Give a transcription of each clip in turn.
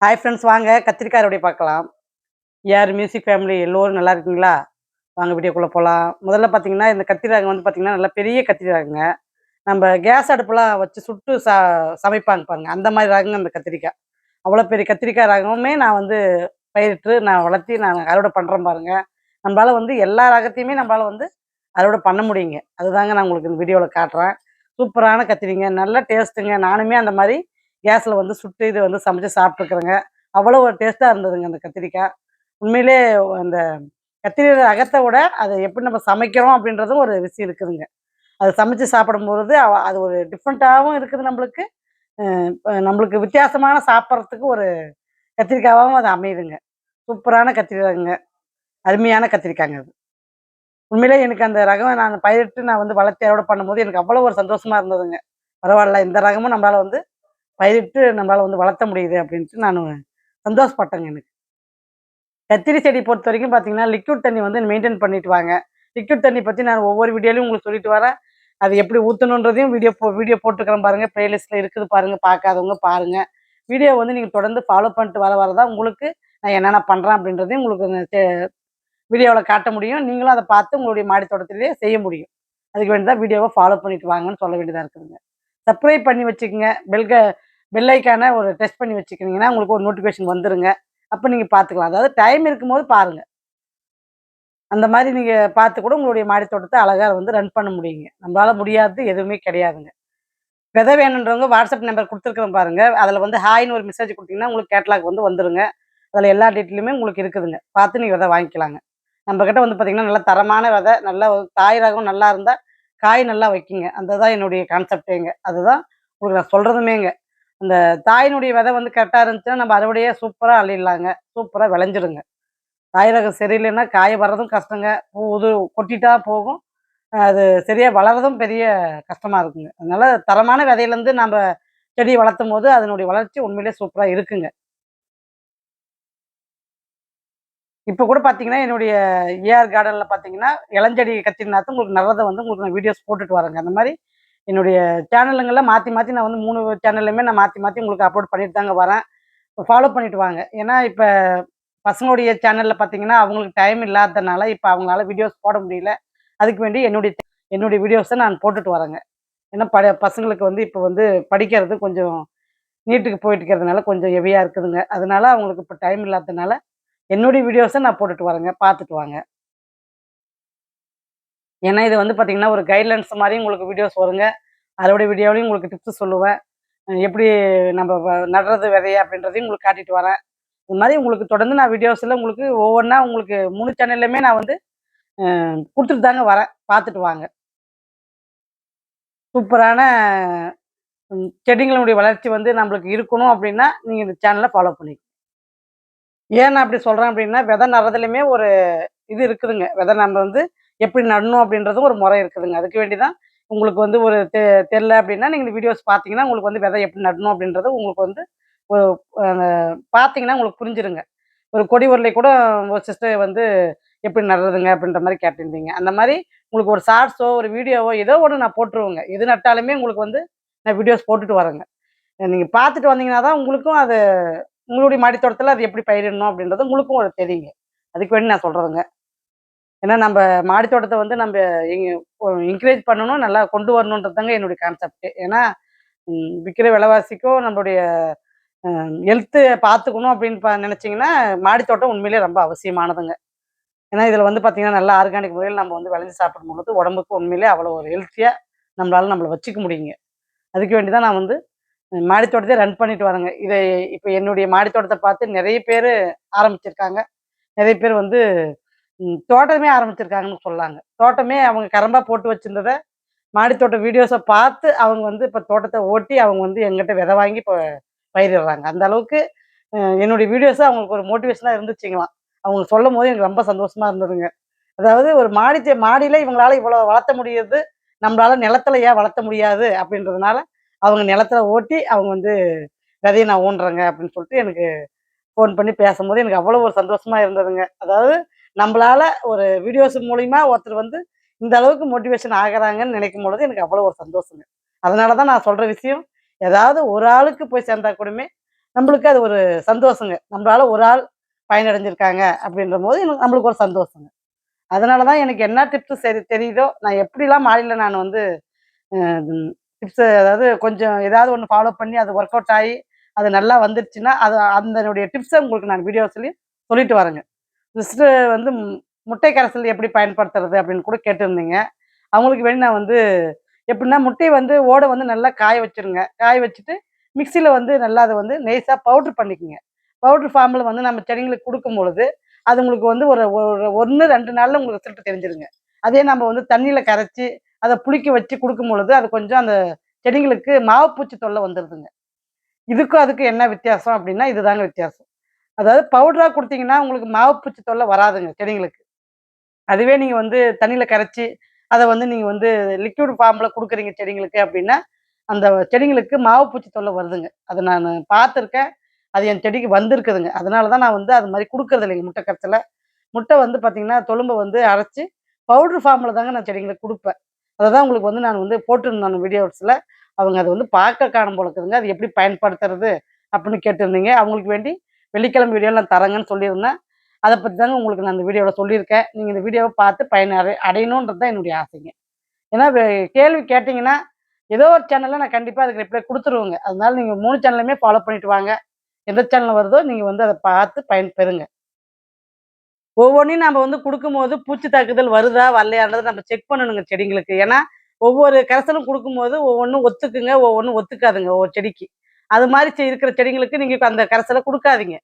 Hi friends, வாங்க கத்திரிக்காய் அறுவடை பார்க்கலாம். யார் மியூசிக் ஃபேமிலி எல்லோரும் நல்லா இருக்கீங்களா? வாங்க வீடியோக்குள்ளே போகலாம். முதல்ல பார்த்தீங்கன்னா, இந்த கத்திரி ரகம் வந்து பார்த்தீங்கன்னா, நல்லா பெரிய கத்திரி ரகங்க. நம்ம கேஸ் அடுப்புலாம் வச்சு சுட்டு சமைப்பாங்க பாருங்க, அந்த மாரி ரகங்க இந்த கத்திரிக்காய். அவ்வளோ பெரிய கத்திரிக்காய் ரகமுமே நான் வந்து பயிரிட்டு, நான் வளர்த்தி நான் அறுவடை பண்ணுறேன் பாருங்க. நம்மளால வந்து எல்லா ரகத்தையுமே நம்மளால வந்து அறுவடை பண்ண முடியுங்க. அதுதாங்க நான் உங்களுக்கு இந்த வீடியோவில் காட்டுறேன். சூப்பரான கத்திரிங்க, நல்ல டேஸ்ட்டுங்க. நானுமே அந்த மாரி கேஸ்ல வந்து சுட்டு இது வந்து சமைச்சு சாப்பிட்டுருக்குறேங்க. அவ்வளோ ஒரு டேஸ்ட்டா இருந்ததுங்க அந்த கத்திரிக்காய். உண்மையிலே அந்த கத்திரி ரகத்த விட அத எப்படி நம்ம சமைக்கிறோம் அப்படின்றதும் ஒரு விஷயம் இருக்குதுங்க. அத சமைச்சு சாப்பிடும்பொழுது அது ஒரு டிஃப்ரெண்ட்டாவும் இருக்குது நம்பளுக்கு. நம்பளுக்கு வித்தியாசமான சாப்பிட்றதுக்கு ஒரு கத்திரிக்காவாவும் அது அமையுதுங்க. சூப்பரான கத்திரிக்காய்ங்க. அருமையான கத்திரிக்காய்ங்க அது. உண்மையிலே எனக்கு அந்த ரகம் நான் பயிரிட்டு நான் வந்து வளர்த்து அறுவடை பண்ணும்போது எனக்கு அவ்வளோ ஒரு சந்தோஷமா இருந்ததுங்க. பரவால்ல, இந்த ரகமும் நம்மளால வந்து பயிரிட்டு நம்மளால வந்து வளர்த்த முடியுது அப்படின்ட்டு நானு சந்தோஷப்பட்டேங்க எனக்கு. கத்திரி செடி பொறுத்தவரைக்கும் பார்த்தீங்கன்னா, லிக்விட் தண்ணி வந்து மெயின்டெயின் பண்ணிட்டு வாங்க. லிக்விட் தண்ணி பத்தி நான் ஒவ்வொரு வீடியோலயும் உங்களுக்கு சொல்லிட்டு வரேன். அது எப்படி ஊத்தணுன்றதையும் வீடியோ போட்டுருக்கிறேன் பாருங்க. பிளேலிஸ்ட்ல இருக்குது பாருங்க. பார்க்காதவங்க பாருங்க. வீடியோ வந்து நீங்க தொடர்ந்து ஃபாலோ பண்ணிட்டு வர தான் உங்களுக்கு நான் என்னென்ன பண்றேன் அப்படின்றதையும் உங்களுக்கு வீடியோல காட்ட முடியும். நீங்களும் அத பார்த்து உங்களுடைய மாடி தோட்டத்திலேயே செய்ய முடியும். அதுக்கு வேண்டி தான் வீடியோவ ஃபாலோ பண்ணிட்டு வாங்கன்னு சொல்ல வேண்டியதா இருக்குதுங்க. சப்ஸ்கிரைப் பண்ணி வச்சுக்கங்க. பெல் ஐக்கான ஒரு டெஸ்ட் பண்ணி வச்சுக்கினீங்கன்னா, உங்களுக்கு ஒரு நோட்டிஃபிகேஷன் வந்துருங்க. அப்ப நீங்க பார்த்துக்கலாம். அதாவது டைம் இருக்கும்போது பாருங்க. அந்த மாரி நீங்க பார்த்து கூட உங்களுடைய மாடி தோட்டத்த அழகா வந்து ரன் பண்ண முடியுங்க. நம்மளால முடியாதது எதுவுமே கிடையாதுங்க. விதை வேணுன்றவங்க வாட்ஸ்அப் நம்பர் குடுத்துருக்கிறேன் பாருங்க. அதில வந்து ஹாய்ன்னு ஒரு மெசேஜ் குடுத்தீங்கன்னா, உங்களுக்கு கேட்லாக் வந்து வந்துருங்க. அதில எல்லா டீட்டெயிலுமே உங்களுக்கு இருக்குதுங்க. பார்த்து நீங்க விதை வாங்கிக்கலாங்க. நம்ம கிட்ட வந்து பார்த்தீங்கன்னா, நல்ல தரமான விதை, நல்ல ஒரு தாய் ரகம் நல்லா இருந்தா, காய் நல்லா வைக்குங்க. அந்த தான் என்னுடைய கான்செப்ட்டேங்க. அதுதான் உங்களுக்கு நான் சொல்றதுமேங்க. அந்த தாயினுடைய விதை வந்து கரெக்ட்டா இருந்துச்சுன்னா, நம்ம அறுவடையே சூப்பரா அள்ளிடலாங்க. சூப்பரா விளைஞ்சிடுங்க. தாய் ரகம் சரியில்லைன்னா, காய வர்றதும் கஷ்டங்க. இது கொட்டிட்டா போகும். அது சரியா வளர்றதும் பெரிய கஷ்டமா இருக்குங்க. அதனால தரமான விதையிலேருந்து நம்ப செடிய வளர்த்தும்போது, அதனுடைய வளர்ச்சி உண்மையிலேயே சூப்பரா இருக்குங்க. இப்ப கூட பார்த்தீங்கன்னா, என்னுடைய ஏஆர் கார்டன்ல பார்த்தீங்கன்னா, இளஞ்செடி கத்திரி நாத்து உங்களுக்கு நல்லத வந்து உங்களுக்கு நான் வீடியோஸ் போட்டுட்டு வரேங்க. அந்த மாரி என்னுடைய சேனலுங்கள்ல மாத்தி, மாத்தி நான் வந்து 3 சேனல்லயுமே நான் மாத்தி, மாத்தி உங்களுக்கு அப்லோட் பண்ணிட்டு தாங்க வரேன். ஃபாலோ பண்ணிட்டு வாங்க. ஏன்னா, இப்ப பசங்களுடைய சேனல்ல பார்த்தீங்கன்னா, அவங்களுக்கு டைம் இல்லாததுனால, இப்ப அவங்களால வீடியோஸ் போட முடியல. அதுக்கு வேண்டி என்னுடைய வீடியோஸ நான் போட்டுட்டு வரேங்க. ஏன்னா, பசங்களுக்கு வந்து இப்ப வந்து படிக்கிறது கொஞ்சம் நீட்டுக்கு போயிட்டு இருக்கிறதுனால கொஞ்சம் ஹெவியா இருக்குதுங்க. அதனால அவங்களுக்கு இப்ப டைம் இல்லாததுனால, என்னுடைய வீடியோஸ நான் போட்டுட்டு வரேங்க. பார்த்துட்டு வாங்க. ஏன்னா, இது வந்து பார்த்தீங்கன்னா, ஒரு கைட்லைன்ஸ் மாரி உங்களுக்கு வீடியோஸ் வருங்க. அதோட வீடியோலயும் உங்களுக்கு டிப்ஸ் சொல்லுவேன். எப்படி நம்ம நடுறது விதைய அப்படின்றதையும் உங்களுக்கு காட்டிட்டு வரேன். இது மாரி உங்களுக்கு தொடர்ந்து நான் வீடியோஸ்ல உங்களுக்கு ஒவ்வொன்னா உங்களுக்கு 3 சேனல்லயுமே நான் வந்து குடுத்துட்டு தாங்க வரேன். பார்த்துட்டு வாங்க. சூப்பரான செடிகளுடைய வளர்ச்சி வந்து நம்மளுக்கு இருக்கணும் அப்படின்னா, நீங்க இந்த சேனல ஃபாலோ பண்ணிக்கங்க. ஏன் நான் அப்படி சொல்றேன் அப்படின்னா, விதை நடுறதுலயுமே ஒரு இது இருக்குதுங்க. விதை நம்ம வந்து எப்படி நடணும் அப்படின்றதும் ஒரு முறை இருக்குதுங்க. அதுக்கு வேண்டி தான் உங்களுக்கு வந்து ஒரு தெரியல அப்படின்னா, நீங்க இந்த வீடியோஸ் பார்த்தீங்கன்னா, உங்களுக்கு வந்து விதை எப்படி நடணும் அப்படின்றது உங்களுக்கு வந்து ஒ அ பார்த்தீங்கன்னா உங்களுக்கு புரிஞ்சிருங்க. ஒரு கொடி உருளை கூட ஒரு சிஸ்டர் வந்து எப்படி நடுறதுங்க அப்படின்ற மாரி கேட்டிருந்தீங்க. அந்த மாரி உங்களுக்கு ஒரு ஷார்ட்ஸோ, ஒரு வீடியோவோ ஏதோ ஒண்ணு நான் போட்டுருவேங்க. எது நட்டாலுமே உங்களுக்கு வந்து நான் வீடியோஸ் போட்டுட்டு வரேங்க. நீங்க பார்த்துட்டு வந்தீங்கன்னா தான் உங்களுக்கும் அது உங்களுடைய மாடி தோட்டத்தில அது எப்படி பயிரிடணும் அப்படின்றது உங்களுக்கும் ஒரு தெரியுங்க. அதுக்கு வேண்டி நான் சொல்றதுங்க. ஏன்னா நம்ப மாடி தோட்டத்த வந்து நம்ப எங்க என்கரேஜ் பண்ணணும், நல்லா கொண்டு வரணுன்றது தாங்க என்னுடைய கான்செப்ட்டே. ஏன்னா விக்கிற விலைவாசிக்கும் நம்மளுடைய ஹெல்த்து பார்த்துக்கணும் அப்படின்னு நெனச்சீங்கன்னா, மாடி தோட்டம் உண்மையிலேயே ரொம்ப அவசியமானதுங்க. ஏன்னா இதில வந்து பார்த்தீங்கன்னா, நல்லா ஆர்கானிக் முறையில நம்ம வந்து விளைஞ்சு சாப்பிடும்பொழுது, உடம்புக்கு உண்மையிலேயே அவ்வளோ ஒரு ஹெல்த்தியா நம்மள வச்சுக்க முடியுங்க. அதுக்கு வேண்டி தான் நான் வந்து மாடி தோட்டத்த ரன் பண்ணிட்டு வரேங்க. இப்ப என்னுடைய மாடி தோட்டத்த பார்த்து நெறைய பேரு ஆரம்பிச்சிருக்காங்க. நெறைய பேர் வந்து தோட்டமே ஆரம்பிச்சிருக்காங்கன்னு சொல்லலாங்க. தோட்டமே அவங்க கரம்பா போட்டு வச்சிருந்தத, மாடி தோட்ட வீடியோஸ பார்த்து அவங்க வந்து இப்ப தோட்டத்த ஓட்டி அவங்க வந்து என்கிட்ட விதை வாங்கி இப்ப பயிரிடுறாங்க. அந்த அளவுக்கு என்னுடைய வீடியோஸ் அவங்களுக்கு ஒரு மோட்டிவேஷனா இருந்துச்சுங்களாம். அவங்க சொல்லும்போது எனக்கு ரொம்ப சந்தோஷமா இருந்ததுங்க. அதாவது ஒரு மாடியில இவங்களால இவ்வளோ வளர்த்த முடியுது. நம்மளால நிலத்துல ஏன் வளர்த்த முடியாது? அப்படின்றதுனால, அவங்க நிலத்துல ஓட்டி அவங்க வந்து விதைய நான் ஊன்றேங்க அப்படின்னு சொல்லிட்டு எனக்கு ஃபோன் பண்ணி பேசும்போது எனக்கு அவ்வளோ ஒரு சந்தோஷமா இருந்ததுங்க. அதாவது நம்பளால ஒரு வீடியோஸ் மூலியமா ஒருத்தர் வந்து இந்த அளவுக்கு மோட்டிவேஷன் ஆகுறாங்கன்னு நினைக்கும் பொழுது எனக்கு அவ்வளோ ஒரு சந்தோஷங்க. அதனால தான் நான் சொல்ற விஷயம், ஏதாவது ஒரு ஆளுக்கு போய் சேர்ந்தா கூடமே நம்மளுக்கு அது ஒரு சந்தோஷங்க. நம்மளால ஒரு ஆள் பயனடைஞ்சிருக்காங்க அப்படின்றபோது நம்மளுக்கு ஒரு சந்தோஷங்க. அதனால தான் எனக்கு என்ன டிப்ஸ் சரி தெரியுதோ, நான் எப்படிலாம் மாடியில நான் வந்து அ டிப்ஸு அதாவது கொஞ்சம் ஏதாவது ஒண்ணு ஃபாலோ பண்ணி அது ஒர்க் அவுட் ஆயி, அது நல்லா வந்துருச்சுன்னா, அது அதனுடைய டிப்ஸ உங்களுக்கு நான் வீடியோஸ்லயும் சொல்லிட்டு வரேங்க. ஃபர்ஸ்ட்டு வந்து முட்டை கரைசல் எப்படி பயன்படுத்துறது அப்படின்னு கூட கேட்டிருந்தீங்க. அவங்களுக்கு வேண்டி நான் வந்து எப்படின்னா, முட்டைய வந்து ஓட வந்து நல்லா காய வச்சுருங்க. காய வச்சுட்டு, மிக்ஸியில வந்து நல்லா அத வந்து நைஸா பவுடர் பண்ணிக்கங்க. பவுடர் ஃபார்ம்ல வந்து நம்ம செடிங்களுக்கு குடுக்கும்பொழுது, அது உங்களுக்கு வந்து ஒரு ஒரு 1, 2 நாள்ல உங்களுக்கு ரிசல்ட் தெரிஞ்சிருங்க. அதே நம்ம வந்து தண்ணீல கரைச்சு, அத புளிக்க வச்சு குடுக்கும்பொழுது, அது கொஞ்சம் அந்த செடிங்களுக்கு மாவு பூச்சி தொல்ல வந்துருதுங்க. இதுக்கும் அதுக்கும் என்ன வித்தியாசம் அப்படின்னா, இதுதாங்க வித்தியாசம். அதாவது பவுடரா குடுத்தீங்கன்னா, உங்களுக்கு மாவு பூச்சி தொல்ல வராதுங்க செடிங்களுக்கு. அதுவே நீங்க வந்து தண்ணீல கரைச்சு, அத வந்து நீங்க வந்து லிக்விட் ஃபார்ம்ல குடுக்குறீங்க செடிங்களுக்கு அப்டின்னா, அந்த செடிங்களுக்கு மாவு பூச்சி தொல்ல வருதுங்க. அத நானு பார்த்துருக்கேன். அது என் செடிக்கு வந்திருக்குதுங்க. அதனால தான் நான் வந்து அது மாரி குடுக்குறது இல்லைங்க முட்டை கரைசல. முட்டை வந்து பார்த்தீங்கன்னா, தொழும்ப வந்து அரைச்சு பவுடர் ஃபார்ம்ல தாங்க நான் செடிங்களுக்கு குடுப்பேன். அததான் உங்களுக்கு வந்து நான் வந்து போட்டிருந்தேன் வீடியோஸ்ல. அவங்க அத வந்து பார்க்க காணும் போல இருக்குதுங்க. அது எப்படி பயன்படுத்துறது? அப்டின்னு கேட்டிருந்தீங்க. அவங்களுக்கு வேண்டி வெள்ளிக்கிழமை வீடியோல நான் தரேங்கன்னு சொல்லியிருந்தேன். அத பத்தி தாங்க உங்களுக்கு நான் இந்த வீடியோல சொல்லியிருக்கேன். நீங்க இந்த வீடியோவ பார்த்து பயன் அடையணுன்றது தான் என்னுடைய ஆசைங்க. ஏன்னா கேள்வி கேட்டீங்கன்னா, ஏதோ ஒரு சேனல்ல நான் கண்டிப்பா அதுக்கு ரிப்ளை குடுத்துருவேங்க. அதனால நீங்க 3 சேனலுமே ஃபாலோ பண்ணிட்டு வாங்க. எந்த சேனல்ல வருதோ நீங்க வந்து அத பார்த்து பயன் பெறுங்க. ஒவ்வொன்னையும் நாம வந்து குடுக்கும்போது பூச்சி தாக்குதல் வருதா? வரலையான்றத நம்ம செக் பண்ணணுங்க செடிங்களுக்கு. ஏன்னா, ஒவ்வொரு கரைசலும் குடுக்கும்போது ஒவ்வொன்னும் ஒத்துக்குங்க, ஒவ்வொன்னும் ஒத்துக்காதுங்க ஒவ்வொரு செடிக்கு. அது மாரி இருக்கிற செடிங்களுக்கு நீங்க அந்த கரைசல குடுக்காதீங்க.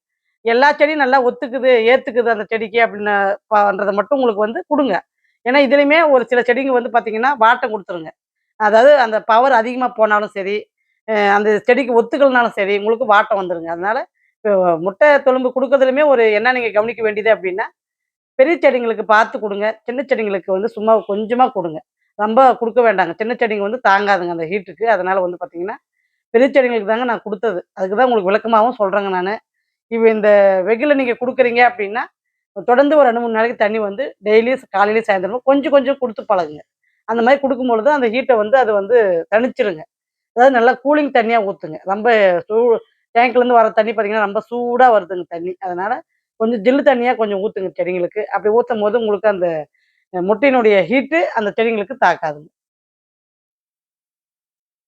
எல்லா செடியும் நல்லா ஒத்துக்குது, ஏத்துக்குது அந்த செடிக்கு அப்படின்னு பண்றத மட்டும் உங்களுக்கு வந்து குடுங்க. ஏன்னா, இதுலயுமே ஒரு சில செடிங்க வந்து பார்த்தீங்கன்னா, வாட்டம் குடுத்துருங்க. அதாவது அந்த பவர் அதிகமா போனாலும் சரி, அந்த செடிக்கு ஒத்துக்கலனாலும் சரி, உங்களுக்கு வாட்டம் வந்துருங்க. அதனால இப்போ முட்டை தொழும்பு குடுக்கறதுலயுமே ஒரு என்ன நீங்க கவனிக்க வேண்டியது அப்படின்னா, பெரிய செடிங்களுக்கு பார்த்து குடுங்க. சின்ன செடிங்களுக்கு வந்து சும்மா கொஞ்சமா குடுங்க. ரொம்ப குடுக்க வேண்டாங்க. சின்ன செடிங்க வந்து தாங்காதுங்க அந்த ஹீட்டுக்கு. அதனால வந்து பார்த்தீங்கன்னா, பெரிய செடிங்களுக்கு தாங்க நான் குடுத்தது. அதுக்கு தான் உங்களுக்கு விளக்கமாவும் சொல்றேங்க நானு. இந்த வெயில்ல நீங்க குடுக்குறீங்க அப்படின்னா, தொடர்ந்து ஒரு 2, 3 நாளைக்கு தண்ணி வந்து டெய்லியும் காலையிலயும் சாயந்தரமும் கொஞ்சம் கொஞ்சம் குடுத்து பழகுங்க. அந்த மாரி குடுக்கும்பொழுது அந்த ஹீட்ட வந்து அது வந்து தணிச்சிருங்க. அதாவது நல்லா கூலிங் தண்ணியா ஊத்துங்க. ரொம்ப சூ டேங்க்லேருந்து வர தண்ணி பார்த்தீங்கன்னா, ரொம்ப சூடா வருதுங்க தண்ணி. அதனால கொஞ்சம் ஜில்லு தண்ணியா கொஞ்சம் ஊத்துங்க செடிங்களுக்கு. அப்படி ஊத்தும்போது உங்களுக்கு அந்த முட்டையினுடைய ஹீட்டு அந்த செடிங்களுக்கு தாக்காதுங்க.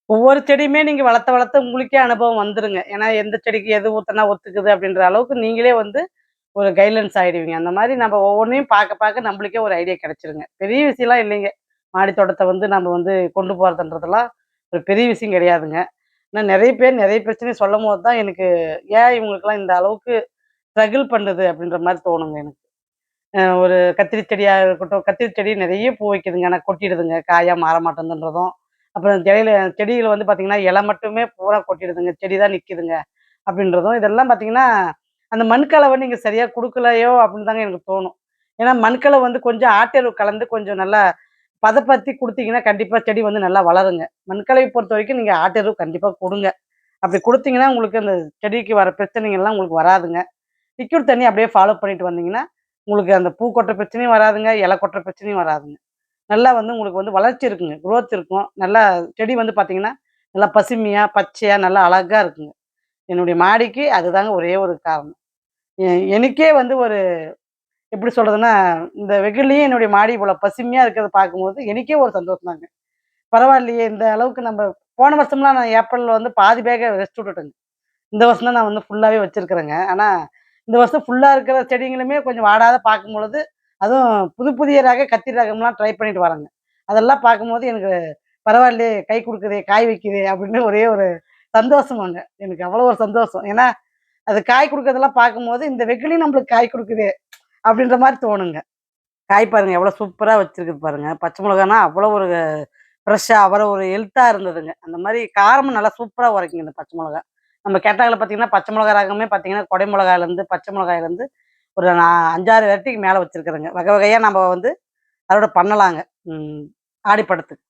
ஒவ்வொரு செடியுமே நீங்க வளர்த்த வளர்த்த உங்களுக்கே அனுபவம் வந்துருங்க. ஏன்னா எந்த செடிக்கு எது ஊத்துனா ஒத்துக்குது அப்படின்ற அளவுக்கு நீங்களே வந்து ஒரு கைட்லைன்ஸ் ஆயிடுவீங்க. அந்த மாரி நம்ம ஒவ்வொன்னையும் பார்க்க பார்க்க நம்மளுக்கே ஒரு ஐடியா கிடைச்சிருங்க. பெரிய விஷயம்லாம் இல்லைங்க. மாடி தோட்டத்த வந்து நம்ம வந்து கொண்டு போறதுன்றதெல்லாம் ஒரு பெரிய விஷயம் கிடையாதுங்க. ஆனா நெறைய பேர் நெறைய பிரச்சனைய சொல்லும்போது தான் எனக்கு ஏன் இவங்களுக்கெல்லாம் இந்த அளவுக்கு ஸ்ட்ரகிள் பண்ணுது அப்படின்ற மாரி தோணுங்க எனக்கு. ஒரு கத்திரி செடியா இருக்கட்டும், கத்திரி செடி நெறைய பூ வைக்குதுங்க. ஆனா கொட்டிடுதுங்க. காயா மாற மாட்டேங்குதுன்றதும். அப்புறம் செடிகள வந்து பார்த்தீங்கன்னா, இலை மட்டுமே பூரா கொட்டிடுதுங்க. செடி தான் நிக்குதுங்க அப்படின்றதும். இதெல்லாம் பார்த்தீங்கன்னா, அந்த மண்கலவை நீங்க சரியா குடுக்கலையோ அப்படின்னு தாங்க எனக்கு தோணும். ஏன்னா மண்கலவை வந்து கொஞ்சம் ஆட்டெரு கலந்து கொஞ்சம் நல்லா பதப்படுத்தி குடுத்தீங்கன்னா, கண்டிப்பா செடி வந்து நல்லா வளருங்க. மண்கலவை பொறுத்தவரைக்கும் நீங்க ஆட்டெரு கண்டிப்பா குடுங்க. அப்படி குடுத்தீங்கன்னா, உங்களுக்கு அந்த செடிக்கு வர பிரச்சனைகள்லாம் உங்களுக்கு வராதுங்க. லிக்விட் தண்ணி அப்படியே ஃபாலோ பண்ணிட்டு வந்தீங்கன்னா, உங்களுக்கு அந்த பூ கொட்டுற பிரச்சனையும் வராதுங்க, இலை கொட்டுற பிரச்சனையும் வராதுங்க. நல்லா வந்து உங்களுக்கு வந்து வளர்ச்சி இருக்குங்க. குரோத் இருக்கும். நல்லா செடி வந்து பார்த்தீங்கன்னா, நல்லா பசுமையா, பச்சையா நல்லா அழகா இருக்குங்க. என்னுடைய மாடிக்கு அதுதாங்க ஒரே ஒரு காரணம். எ எனக்கே வந்து ஒரு எப்படி சொல்றதுன்னா, இந்த வெயில்லயும் என்னுடைய மாடி இவ்வளோ பசுமையா இருக்கிறத பார்க்கும்போது, எனக்கே ஒரு சந்தோஷம் தாங்க. பரவாயில்லையே! இந்த அளவுக்கு போன வருஷம்லாம் நான் ஏப்ரல்ல வந்து பாதி பேக்க ரெஸ்ட் விட்டுட்டேங்க. இந்த வருஷம் தான் நான் வந்து ஃபுல்லாவே வச்சிருக்கிறேங்க. ஆனா, இந்த வருஷம் ஃபுல்லா இருக்கிற செடிங்களுமே கொஞ்சம் வாடாத பார்க்கும்பொழுது, அதுவும் புது புதிய கத்திரி ரகம்லாம் ட்ரை பண்ணிட்டு வரேங்க. அதெல்லாம் பார்க்கும்போது எனக்கு பரவாயில்லையே! கை குடுக்குதே, காய் வைக்குதே அப்படின்னு ஒரே ஒரு சந்தோஷமாங்க. எனக்கு அவ்வளோ ஒரு சந்தோஷம். ஏன்னா, அது காய் குடுக்கறதெல்லாம் பார்க்கும்போது, இந்த வெயில்லயும் நம்மளுக்கு காய் குடுக்குதே அப்படின்ற மாரி தோணுங்க. காய் பாருங்க எவ்வளோ சூப்பரா வச்சிருக்குது பாருங்க. பச்சை மிளகானா அவ்வளோ ஒரு ஃப்ரெஷ்ஷா அவ்வளோ ஒரு ஹெல்த்தா இருந்ததுங்க. அந்த மாரி காரமும் நல்லா சூப்பரா உரைக்குங்க இந்த பச்சை மிளகா. நம்ம கேரளால பார்த்தீங்கன்னா, பச்சை மிளகா ரகமே பார்த்தீங்கன்னா, கொடை மிளகாயிலேருந்து, பச்சை மிளகாயிலேருந்து ஒரு 5, 6 வெரைட்டிக்கு மேல வச்சிருக்கிறேங்க. வகை வகையா நம்ம வந்து அறுவடை பண்ணலாங்க. ம். ஆடிப்பட்டத்துக்கு.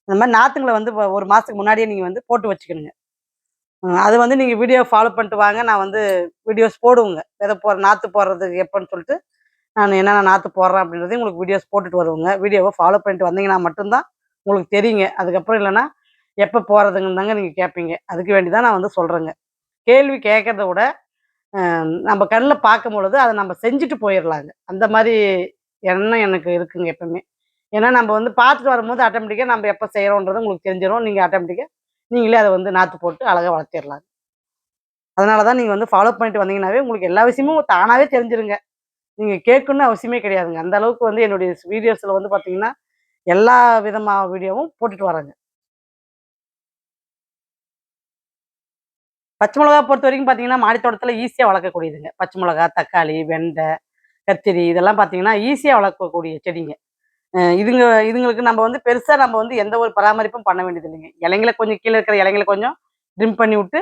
இந்த மாரி நாத்துங்கள வந்து 1 மாசத்துக்கு முன்னாடியே நீங்க வந்து போட்டு வச்சுக்கணுங்க. அது வந்து நீங்க வீடியோ ஃபாலோ பண்ணிட்டு வாங்க. நான் வந்து வீடியோஸ் போடுவேங்க. நாத்து போடுறதுக்கு எப்பன்னு சொல்லிட்டு, நான் என்னென்ன நாத்து போடுறேன் அப்படின்றதையும் உங்களுக்கு வீடியோஸ் போட்டுட்டு வருவேங்க. வீடியோவ ஃபாலோ பண்ணிட்டு வந்தீங்கன்னா மட்டும் தான் உங்களுக்கு தெரியுங்க. அதுக்கப்புறம் இல்லன்னா, எப்ப போடுறதுங்கன்னு தாங்க நீங்க கேட்பீங்க. அதுக்கு வேண்டி தான் நான் வந்து சொல்றேங்க. கேள்வி கேட்கறத விட நம்ம கண்ணில் பார்க்கும் பொழுது அதை நம்ம செஞ்சுட்டு போயிடலாங்க. அந்த மாதிரி எண்ணம் எனக்கு இருக்குங்க எப்பவுமே. ஏன்னா நம்ம வந்து பார்த்துட்டு வரும்போது ஆட்டோமேட்டிக்காக நம்ம எப்போ செய்கிறோன்றது உங்களுக்கு தெரிஞ்சிடும். நீங்கள் ஆட்டோமேட்டிக்காக நீங்களே அதை வந்து நாற்று போட்டு அழகாக வளர்த்திடலாம். அதனால தான் நீங்க வந்து ஃபாலோ பண்ணிட்டு வந்தீங்கன்னாவே, உங்களுக்கு எல்லா விஷயமும் தானாவே தெரிஞ்சிருங்க. நீங்க கேட்கணும்னு அவசியமே கிடையாதுங்க. அந்த அளவுக்கு வந்து என்னுடைய வீடியோஸ்ல வந்து பார்த்தீங்கன்னா, எல்லா விதமா வீடியோவும் போட்டுட்டு வரேங்க. பச்சை மிளகா பொறுத்தவரைக்கும் பார்த்தீங்கன்னா, மாடி தோட்டத்துல ஈஸியா வளர்க்கக்கூடியதுங்க. பச்சை மிளகா, தக்காளி, வெண்டை, கத்திரி இதெல்லாம் பார்த்தீங்கன்னா, ஈஸியா வளர்க்கக்கூடிய செடிங்க. இதுங்களுக்கு நம்ம வந்து பெருசா நம்ம வந்து எந்த ஒரு பராமரிப்பும் பண்ண வேண்டியது இல்லைங்க. இலைங்கள கொஞ்சம் கீழ இருக்கிற இலைங்கள கொஞ்சம் ட்ரிம் பண்ணி விட்டு,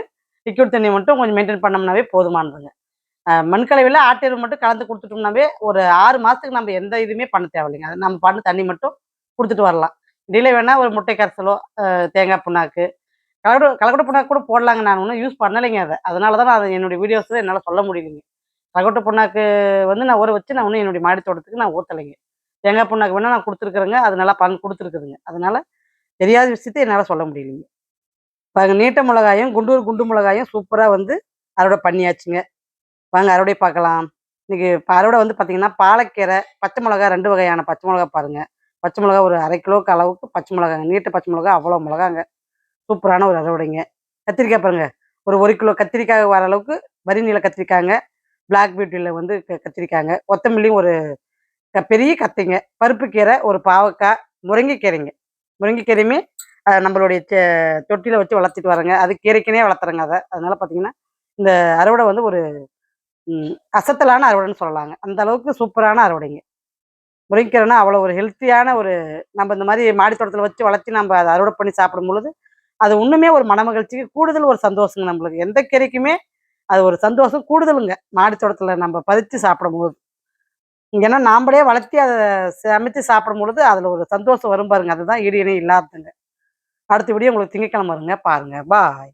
லிக்விட் தண்ணி மட்டும் கொஞ்சம் மெயின்டெயின் பண்ணோம்னாவே போதுமானதுங்க. மண்கலவையில ஆட்டு எரு மட்டும் கலந்து குடுத்துட்டோம்னாவே, ஒரு 6 மாசத்துக்கு நம்ம எந்த இதுவுமே பண்ண தேவையில்லைங்க. அது நம்ம பாட்டுக்கு தண்ணி மட்டும் குடுத்துட்டு வரலாம். இடையில வேணா ஒரு முட்டை கரைசலோ, தேங்காய் புண்ணாக்கு, கலக்கொட்ட புண்ணாக்கு கூட போடலாங்க. நான் இன்னும் யூஸ் பண்ணலைங்க அத. அதனால தான் நான் அத என்னுடைய வீடியோஸ்ல என்னால சொல்ல முடியலைங்க. கலக்கொட்ட புண்ணாக்கு வந்து நான் ஊற வச்சு நான் இன்னும் என்னுடைய மாடி தோட்டத்துக்கு நான் ஊத்தலைங்க. தேங்காய் புண்ணாக்கு வேணா நான் குடுத்துருக்கிறேங்க. அது நல்லா பலன் குடுத்துருக்குதுங்க. அதனால தெரியாத விஷயத்த என்னால சொல்ல முடியலைங்க. பாருங்க நீட்ட மிளகாயும், குண்டு மிளகாயும் சூப்பரா வந்து அறுவடை பண்ணியாச்சுங்க. வாங்க அறுவடை பார்க்கலாம். இன்னைக்கு இப்ப அறுவடை வந்து பார்த்தீங்கன்னா, பாலக்கீரை, பச்சை மிளகா 2 வகையான பச்சை மிளகா பாருங்க. பச்சை மிளகா ஒரு 1/2 கிலோவுக்கு அளவுக்கு பச்சை மிளகாங்க. நீட்ட பச்சை மிளகா அவ்வளோ மிளகாங்க. சூப்பரான ஒரு அறுவடைங்க. கத்திரிக்காய் பாருங்க. ஒரு 1 கிலோ கத்திரிக்காய் வர அளவுக்கு வரி நீள கத்திரிக்காங்க. பிளாக் பியூட்டில வந்து கத்திரிக்காங்க. கொத்தமல்லி ஒரு பெரிய கத்தைங்க. பருப்பு கீரை, ஒரு பாவக்காய், முருங்கைக்கீரைங்க. முருங்கைக்கீரையுமே நம்மளுடைய தொட்டியில வச்சு வளர்த்துட்டு வரேங்க. அது கீரைக்குன்னே வளர்த்துறேங்க அத. அதனால பார்த்தீங்கன்னா, இந்த அறுவடை வந்து ஒரு அசத்தலான அறுவடைன்னு சொல்லலாங்க. அந்த அளவுக்கு சூப்பரான அறுவடைங்க. முருங்கைக்கீரைன்னா அவ்வளோ ஒரு ஹெல்த்தியான ஒரு நம்ம இந்த மாரி மாடி தோட்டத்தில வச்சு வளர்த்தி நம்ம அத அறுவடை பண்ணி சாப்பிடும்பொழுது, அது இன்னுமே ஒரு மனமகிழ்ச்சிக்கு கூடுதல் ஒரு சந்தோஷங்க நம்மளுக்கு. எந்த கீரைக்குமே அது ஒரு சந்தோஷம் கூடுதலுங்க. மாடி தோட்டத்தில நம்ம பறிச்சு சாப்பிடும்போது. ஏன்னா நாம்பளே வளர்த்தி அத சமைச்சு சாப்பிடும்பொழுது, அதில ஒரு சந்தோஷம் வரும் பாருங்க. அதுதான் ஈடு இணை இல்லாததுங்க. அடுத்த வீடியோ உங்களுக்கு திங்கட்கிழமை வருங்க. பாருங்க. பாய்.